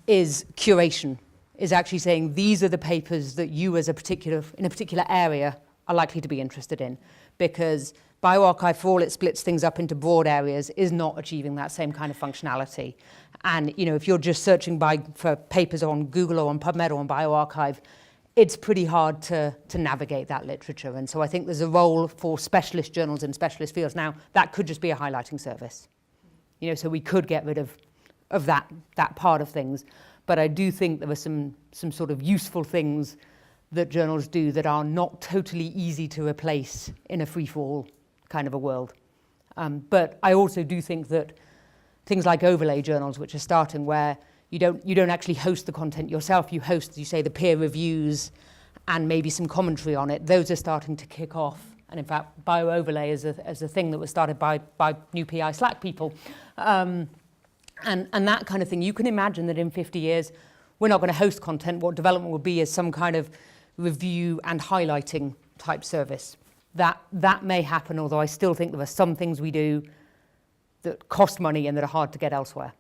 is curation, is actually saying these are the papers that you in a particular area are likely to be interested in, because BioArchive, for all it splits things up into broad areas, is not achieving that same kind of functionality. And you know, if you're just searching for papers on Google or on PubMed or on BioArchive, it's pretty hard to navigate that literature. And so I think there's a role for specialist journals in specialist fields. Now, that could just be a highlighting service. You know, so we could get rid of that part of things. But I do think there are some sort of useful things that journals do that are not totally easy to replace in a free-for-all kind of a world. But I also do think that things like overlay journals, which are starting, where you don't actually host the content yourself, you host, you say, the peer reviews and maybe some commentary on it, those are starting to kick off. And in fact, BioOverlay is a thing that was started by new PI Slack people. And that kind of thing, you can imagine that in 50 years, we're not going to host content. What development will be is some kind of review and highlighting type service. That may happen, although I still think there are some things we do that cost money and that are hard to get elsewhere.